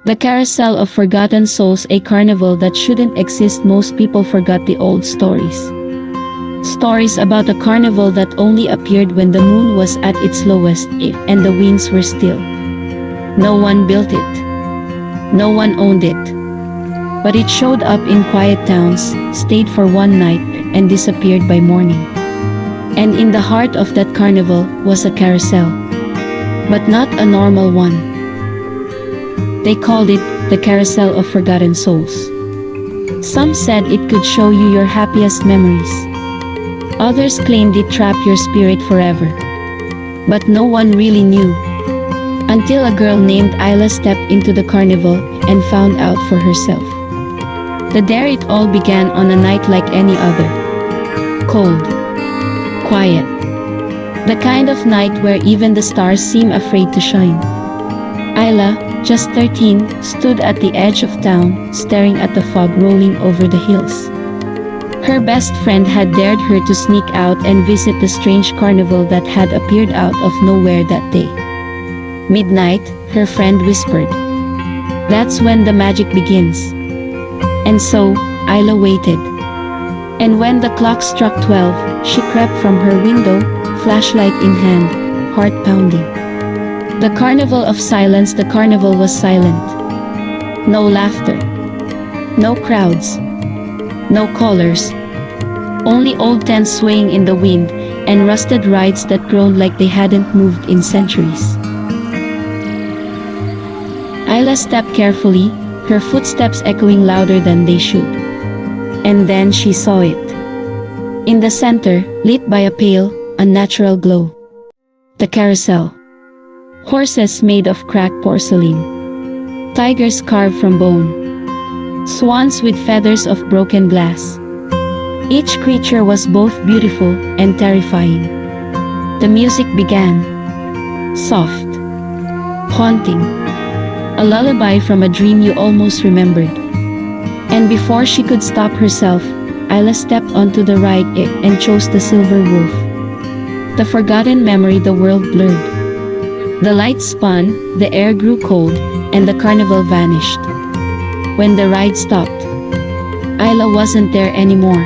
The Carousel of Forgotten Souls, a carnival that shouldn't exist. Most people forgot the old stories. Stories about a carnival that only appeared when the moon was at its lowest and the winds were still. No one built it. No one owned it. But it showed up in quiet towns, stayed for one night, and disappeared by morning. And in the heart of that carnival was a carousel. But not a normal one. They called it the Carousel of Forgotten Souls. Some said it could show you your happiest memories. Others claimed it trapped your spirit forever. But no one really knew. Until a girl named Isla stepped into the carnival and found out for herself. The day it all began on a night like any other. Cold. Quiet. The kind of night where even the stars seem afraid to shine. Isla, just 13, stood at the edge of town, staring at the fog rolling over the hills. Her best friend had dared her to sneak out and visit the strange carnival that had appeared out of nowhere that day. Midnight, her friend whispered. That's when the magic begins. And so, Isla waited. And when the clock struck 12, she crept from her window, flashlight in hand, heart pounding. The carnival of silence. The carnival was silent. No laughter. No crowds. No colors. Only old tents swaying in the wind, and rusted rides that groaned like they hadn't moved in centuries. Isla stepped carefully, her footsteps echoing louder than they should. And then she saw it. In the center, lit by a pale, unnatural glow. The carousel. Horses made of cracked porcelain. Tigers carved from bone. Swans with feathers of broken glass. Each creature was both beautiful and terrifying. The music began. Soft. Haunting. A lullaby from a dream you almost remembered. And before she could stop herself, Isla stepped onto the ride and chose the silver wolf. The forgotten memory. The world blurred. The lights spun, the air grew cold, and the carnival vanished. When the ride stopped, Isla wasn't there anymore.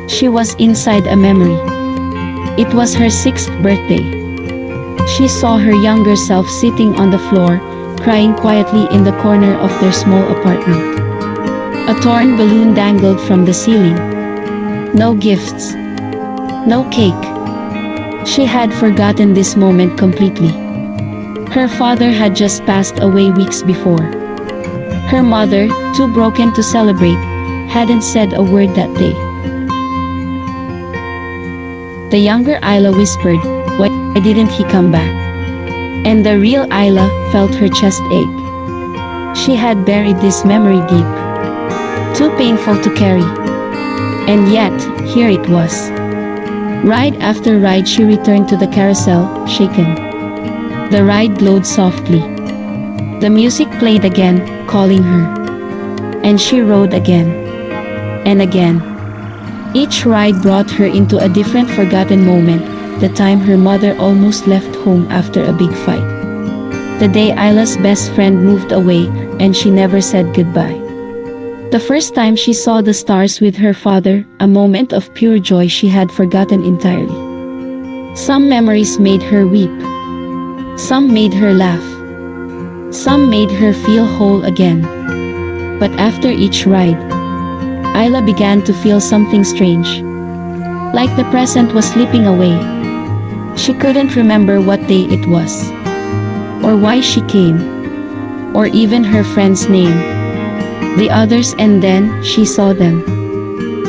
She was inside a memory. It was her 6th birthday. She saw her younger self sitting on the floor, crying quietly in the corner of their small apartment. A torn balloon dangled from the ceiling. No gifts. No cake. She had forgotten this moment completely. Her father had just passed away weeks before. Her mother, too broken to celebrate, hadn't said a word that day. The younger Isla whispered, "Why didn't he come back?" And the real Isla felt her chest ache. She had buried this memory deep. Too painful to carry. And yet, here it was. Ride after ride she returned to the carousel, shaken. The ride glowed softly. The music played again, calling her. And she rode again. And again. Each ride brought her into a different forgotten moment, the time her mother almost left home after a big fight. The day Isla's best friend moved away, and she never said goodbye. The first time she saw the stars with her father, a moment of pure joy she had forgotten entirely. Some memories made her weep. Some made her laugh. Some made her feel whole again. But after each ride, Isla began to feel something strange. Like the present was slipping away. She couldn't remember what day it was. Or why she came. Or even her friend's name. The others, and then she saw them.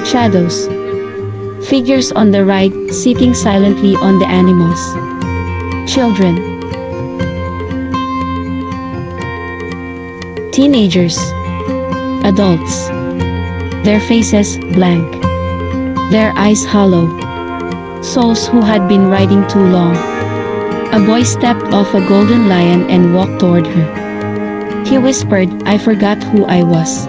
Shadows. Figures on the ride, sitting silently on the animals. Children. Teenagers. Adults. Their faces blank. Their eyes hollow. Souls who had been riding too long. A boy stepped off a golden lion and walked toward her. He whispered, "I forgot who I was.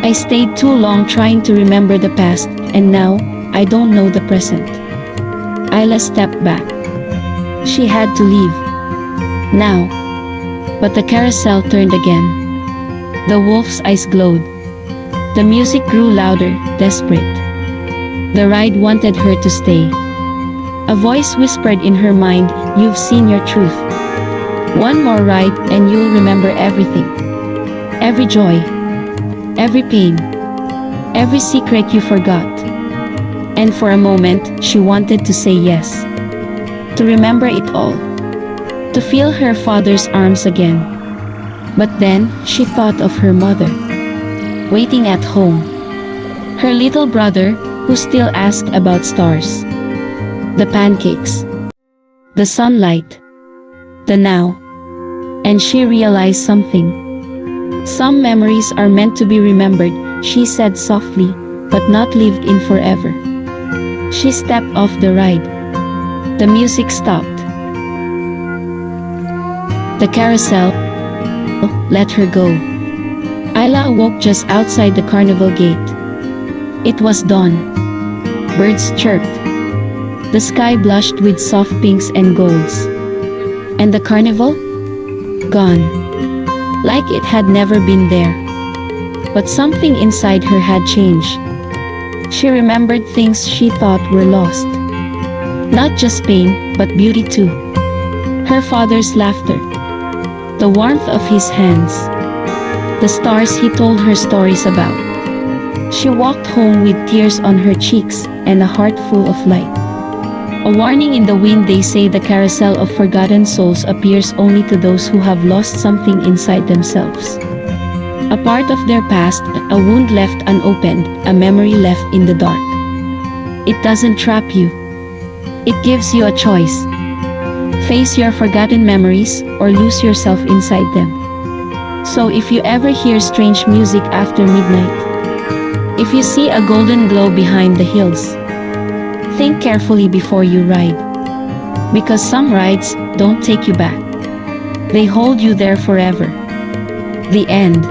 I stayed too long trying to remember the past, and now, I don't know the present." Isla stepped back. She had to leave. Now. But the carousel turned again. The wolf's eyes glowed. The music grew louder, desperate. The ride wanted her to stay. A voice whispered in her mind, "You've seen your truth. One more ride and you'll remember everything. Every joy, every pain, every secret you forgot." And for a moment, she wanted to say yes. To remember it all. To feel her father's arms again. But then, she thought of her mother. Waiting at home. Her little brother, who still asked about stars. The pancakes. The sunlight. The now. And she realized something. Some memories are meant to be remembered, she said softly, but not lived in forever. She stepped off the ride. The music stopped. The carousel let her go. Ayla awoke just outside the carnival gate. It was dawn. Birds chirped. The sky blushed with soft pinks and golds. And the carnival? Gone. Like it had never been there. But something inside her had changed. She remembered things she thought were lost. Not just pain, but beauty too. Her father's laughter. The warmth of his hands. The stars he told her stories about. She walked home with tears on her cheeks and a heart full of light. A warning in the wind, they say the carousel of forgotten souls appears only to those who have lost something inside themselves. A part of their past, a wound left unopened, a memory left in the dark. It doesn't trap you. It gives you a choice. Face your forgotten memories or lose yourself inside them. So if you ever hear strange music after midnight, if you see a golden glow behind the hills, think carefully before you ride. Because some rides don't take you back. They hold you there forever. The end.